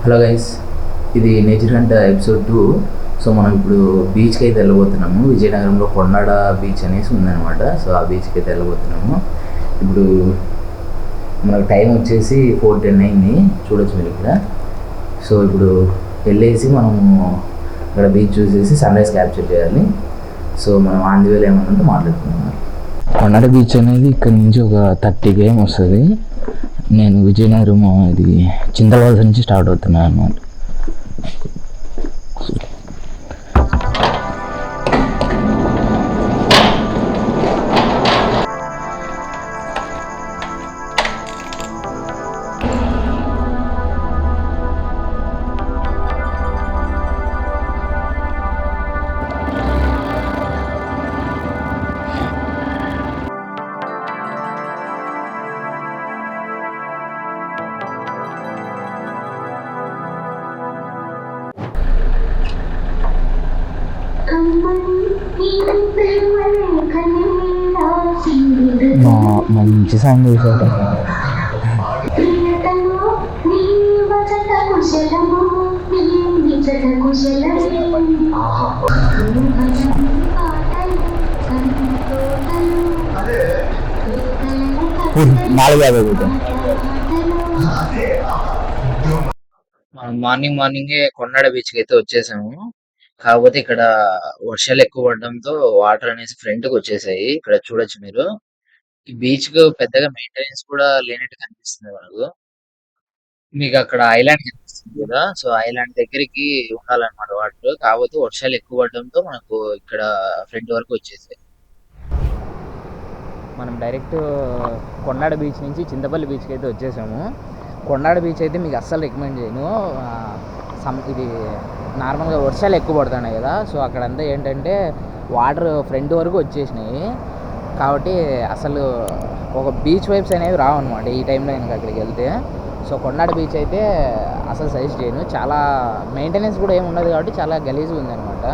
Hello guys, ఇది nature hunt episode 2. So మనం ఇప్పుడు బీచ్కి అయితే వెళ్ళబోతున్నాము. విజయనగరంలో కొండాడ బీచ్ అనేసి ఉందన్నమాట. సో ఆ బీచ్కి అయితే వెళ్ళబోతున్నాము. ఇప్పుడు మనకు టైం వచ్చేసి 4:10 అయింది, చూడొచ్చు మీరు ఇక్కడ. సో ఇప్పుడు వెళ్ళేసి మనము ఇక్కడ బీచ్ చూసేసి సన్ రైజ్ క్యాప్చర్ చేయాలి. సో మనం ఆన్ ది వేలో ఏమన్నా మాట్లాడుతున్నాము. కొండాడ బీచ్ అనేది ఇక్కడ నుంచి ఒక 30 km వస్తుంది. నేను విజయనగరం ఇది చింతలవలస నుంచి స్టార్ట్ అవుతున్నాను అన్నమాట. మంచి సాంగ్ చేశారు. మనం మార్నింగే కొండాడ బీచ్కి అయితే వచ్చేసాము. కాకపోతే ఇక్కడ వర్షాలు ఎక్కువ పడడంతో వాటర్ అనేసి ఫ్రంట్ కి వచ్చేసాయి. ఇక్కడ చూడొచ్చు మీరు. ఈ బీచ్ కు పెద్దగా మెయింటెనెన్స్ కూడా లేనట్టు కనిపిస్తుంది మనకు. మీకు అక్కడ ఐలాండ్ కనిపిస్తుంది కదా, సో ఐలాండ్ దగ్గరికి ఉండాలన్నమాట వాటర్. కాకపోతే వర్షాలు ఎక్కువ పడడంతో మనకు ఇక్కడ ఫ్రంట్ వరకు వచ్చేసాయి. మనం డైరెక్ట్ కొండాడ బీచ్ నుంచి చింతపల్లి బీచ్కి అయితే వచ్చేసాము. కొండాడ బీచ్ అయితే మీకు అస్సలు రికమెండ్ చేయను. ఇది నార్మల్గా వర్షాలు ఎక్కువ పడుతున్నాయి కదా, సో అక్కడంతా ఏంటంటే వాటర్ ఫ్రంట్ వరకు వచ్చేసినాయి. కాబట్టి అసలు ఒక బీచ్ వైబ్స్ అనేవి రావన్నమాట ఈ టైంలో కనుక అక్కడికి వెళ్తే. సో కొండాడ బీచ్ అయితే అసలు సజెస్ట్ చేయను. చాలా మెయింటెనెన్స్ కూడా ఏమి ఉండదు కాబట్టి చాలా గలీజ్గా ఉందన్నమాట.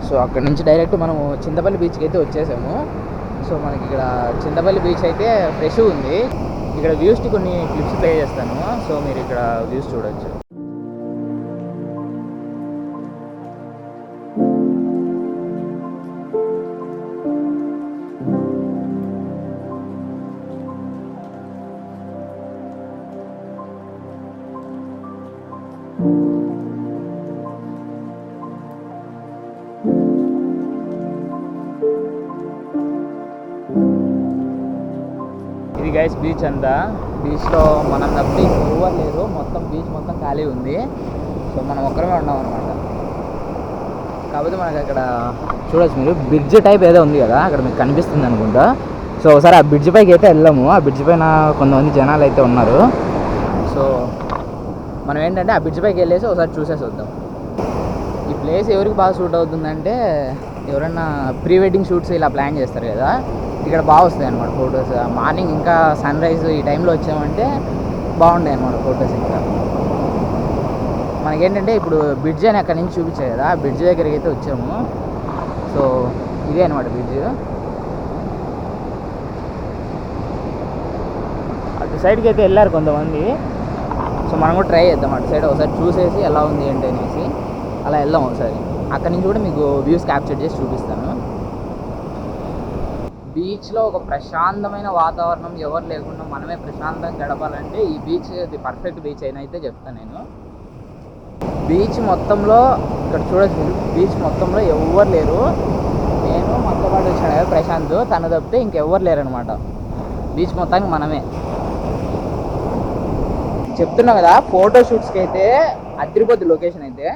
సో అక్కడ నుంచి డైరెక్ట్ మనం చింతపల్లి బీచ్కి అయితే వచ్చేసాము. సో మనకి ఇక్కడ చింతపల్లి బీచ్ అయితే ఫ్రెష్ ఉంది. ఇక్కడ వ్యూస్కి కొన్ని క్లిప్స్ ప్లే చేస్తాను, సో మీరు ఇక్కడ వ్యూస్ చూడొచ్చు. ఇది గైస్ బీచ్ అంతా. బీచ్లో మనం తప్పి ఎవరు లేరు, మొత్తం బీచ్ మొత్తం ఖాళీ ఉంది. సో మనం ఒక్కరమే ఉన్నాం అనమాట. కాకపోతే మనకు అక్కడ చూడొచ్చు మీరు, బ్రిడ్జ్ టైప్ ఏదో ఉంది కదా అక్కడ మీకు కనిపిస్తుంది అనుకుంటా. సో ఒకసారి ఆ బ్రిడ్జ్ పైకి అయితే వెళ్ళాము. ఆ బ్రిడ్జ్ పైన కొంతమంది జనాలు అయితే ఉన్నారు. సో మనం ఏంటంటే ఆ బ్రిడ్జ్ పైకి వెళ్ళేసి ఒకసారి చూసేసి వద్దాం. ఈ ప్లేస్ ఎవరికి బాగా సూట్ అవుతుందంటే ఎవరైనా ప్రీ వెడ్డింగ్ షూట్స్ ఇలా ప్లాన్ చేస్తారు కదా, ఇక్కడ బాగా వస్తాయి అనమాట ఫొటోస్. మార్నింగ్ ఇంకా సన్ రైజ్ ఈ టైంలో వచ్చామంటే బాగుంటాయి అనమాట ఫొటోస్. ఇంకా మనకేంటంటే ఇప్పుడు బ్రిడ్జ్ అని అక్కడి నుంచి చూపించాయి కదా, ఆ బ్రిడ్జ్ దగ్గరికి అయితే వచ్చాము. సో ఇదే అనమాట బ్రిడ్జ్. అటు సైడ్కి అయితే వెళ్ళారు కొంతమంది. సో మనం కూడా ట్రై చేద్దాం అటు సైడ్ ఒకసారి చూసేసి ఎలా ఉంది ఏంటి అనేసి అలా వెళ్దాం ఒకసారి. అక్కడి నుంచి కూడా మీకు వ్యూస్ క్యాప్చర్ చేసి చూపిస్తాను. బీచ్లో ఒక ప్రశాంతమైన వాతావరణం, ఎవరు లేకుండా మనమే ప్రశాంతంగా గడపాలంటే ఈ బీచ్ ది పర్ఫెక్ట్ బీచ్ అయినా అయితే చెప్తాను నేను. బీచ్ మొత్తంలో ఇక్కడ చూడొచ్చు, బీచ్ మొత్తంలో ఎవరు లేరు. నేను మనతో పాటు వచ్చాను కదా ప్రశాంత్, తను తప్పితే ఇంకెవ్వరు లేరు అనమాట. బీచ్ మొత్తానికి మనమే. చెప్తున్నా కదా, ఫోటో షూట్స్కి అయితే అదిరిపోద్ది లొకేషన్ అయితే.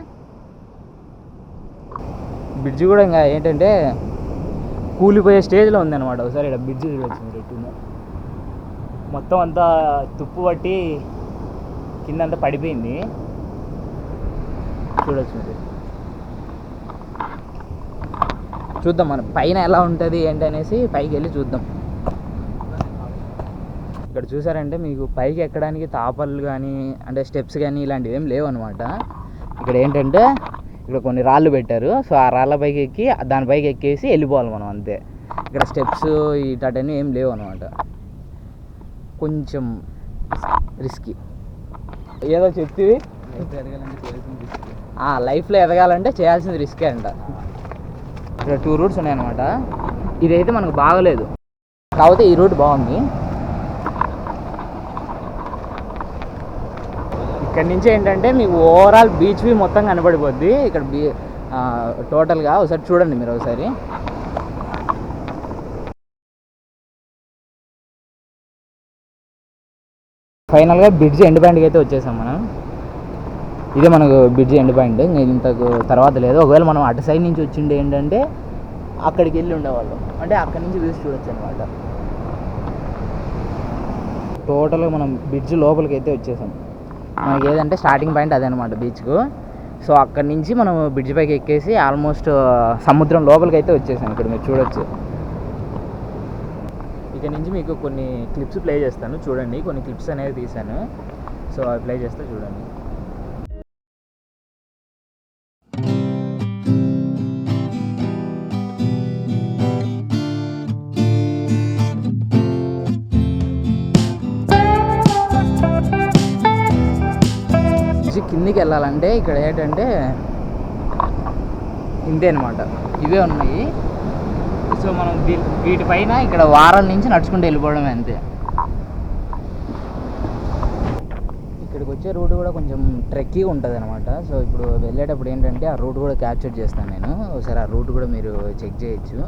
బ్రిడ్జ్ కూడా ఇంకా ఏంటంటే కూలిపోయే స్టేజ్లో ఉందన్నమాట. ఒకసారి ఇక్కడ బ్రిడ్జ్ చూడవచ్చు మీరు. మొత్తం అంతా తుప్పు పట్టి కిందంతా పడిపోయింది, చూడవచ్చు మీరు. చూద్దాం మనం పైన ఎలా ఉంటుంది ఏంటి అనేసి పైకి వెళ్ళి చూద్దాం. ఇక్కడ చూసారంటే మీకు పైకి ఎక్కడానికి తాపర్లు కానీ అంటే స్టెప్స్ కానీ ఇలాంటివి ఏం లేవు అనమాట. ఇక్కడ ఏంటంటే ఇక్కడ కొన్ని రాళ్ళు పెట్టారు. సో ఆ రాళ్ళ పైకి ఎక్కి దానిపైకి ఎక్కేసి వెళ్ళిపోవాలి మనం అంతే. ఇక్కడ స్టెప్స్ ఇటన్నీ ఏం లేవు అనమాట. కొంచెం రిస్కీ. ఏదో చెప్తివి లైఫ్లో ఎదగాలంటే చేయాల్సింది రిస్కే అంట. ఇక్కడ 2 రూట్స్ ఉన్నాయన్నమాట. ఇదైతే మనకు బాగలేదు, కాకపోతే ఈ రూట్ బాగుంది. ఇక్కడ నుంచి ఏంటంటే మీకు ఓవరాల్ బీచ్ వ్యూ మొత్తం కనబడిపోద్ది. ఇక్కడ టోటల్గా ఒకసారి చూడండి మీరు ఒకసారి. ఫైనల్గా బ్రిడ్జ్ ఎండ్ పాయింట్కి అయితే వచ్చేసాం మనం. ఇదే మనకు బ్రిడ్జ్ ఎండ్ పాయింట్. నేను ఇంతకు తర్వాత లేదు. ఒకవేళ మనం అటు సైడ్ నుంచి వచ్చిండే ఏంటంటే అక్కడికి వెళ్ళి ఉండేవాళ్ళం, అంటే అక్కడి నుంచి వ్యూస్ చూడొచ్చు అనమాట. టోటల్గా మనం బ్రిడ్జ్ లోపలికి అయితే వచ్చేసాం. మనకి ఏదంటే స్టార్టింగ్ పాయింట్ అదే అనమాట బీచ్కు. సో అక్కడి నుంచి మనం బ్రిడ్జ్ పైకి ఎక్కేసి ఆల్మోస్ట్ సముద్రం లోపలికి అయితే వచ్చేసాం. ఇక్కడ మీరు చూడొచ్చు. ఇక్కడ నుంచి మీకు కొన్ని క్లిప్స్ ప్లే చేస్తాను చూడండి. కొన్ని క్లిప్స్ అనేవి తీశాను, సో అవి ప్లే చేస్తే చూడండి. కిందికి వెళ్ళాలంటే ఇక్కడ ఏంటంటే ఇంతే అనమాట, ఇవే ఉన్నాయి. సో మనం వీటిపైన ఇక్కడ వారాల నుంచి నడుచుకుంటూ వెళ్ళిపోవడమే అంతే. ఇక్కడికి వచ్చే రూట్ కూడా కొంచెం ట్రెక్కీగా ఉంటుంది అనమాట. సో ఇప్పుడు వెళ్ళేటప్పుడు ఏంటంటే ఆ రూట్ కూడా క్యాప్చర్ చేస్తాను నేను. ఒకసారి ఆ రూట్ కూడా మీరు చెక్ చేయొచ్చు.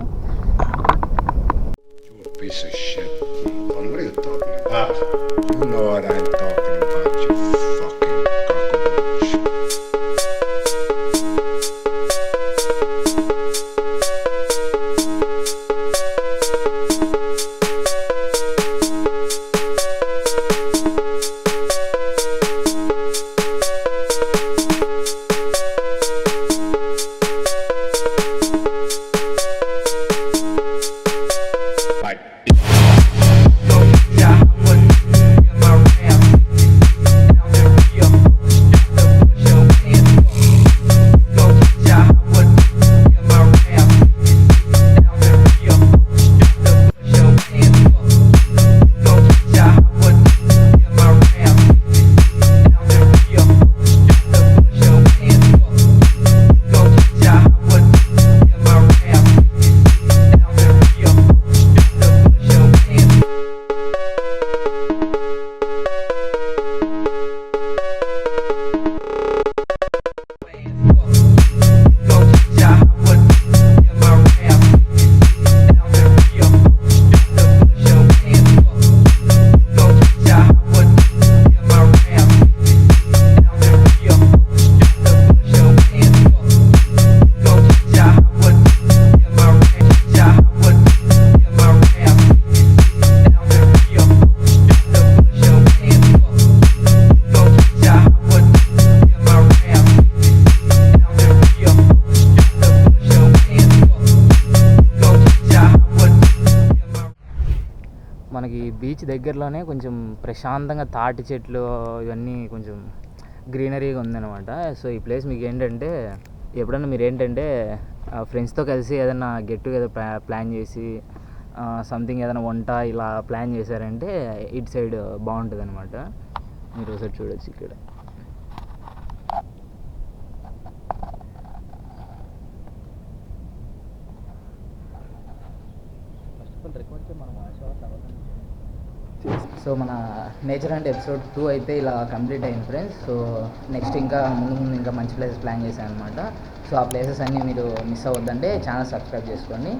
మనకి బీచ్ దగ్గరలోనే కొంచెం ప్రశాంతంగా తాటి చెట్లు ఇవన్నీ కొంచెం గ్రీనరీగా ఉందన్నమాట. సో ఈ ప్లేస్ మీకు ఏంటంటే ఎప్పుడన్నా మీరు ఏంటంటే ఫ్రెండ్స్తో కలిసి ఏదైనా గెట్ టుగెదర్ ప్లాన్ చేసి సంథింగ్ ఏదైనా వంట ఇలా ప్లాన్ చేశారంటే ఇటు సైడ్ బాగుంటుంది అనమాట. మీరు ఒకసారి చూడొచ్చు ఇక్కడ. సో మన నేచర్ అండ్ ఎపిసోడ్ 2 అయితే ఇలా కంప్లీట్ అయింది ఫ్రెండ్స్. సో నెక్స్ట్ ఇంకా ముందు ఇంకా మంచి ప్లేసెస్ ప్లాన్ చేశాను అనమాట. సో ఆ ప్లేసెస్ అన్నీ మీరు మిస్ అవ్వద్దంటే ఛానల్ సబ్స్క్రైబ్ చేసుకోండి.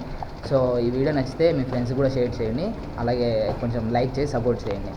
సో ఈ వీడియో నచ్చితే మీ ఫ్రెండ్స్ కూడా షేర్ చేయండి, అలాగే కొంచెం లైక్ చేసి సపోర్ట్ చేయండి.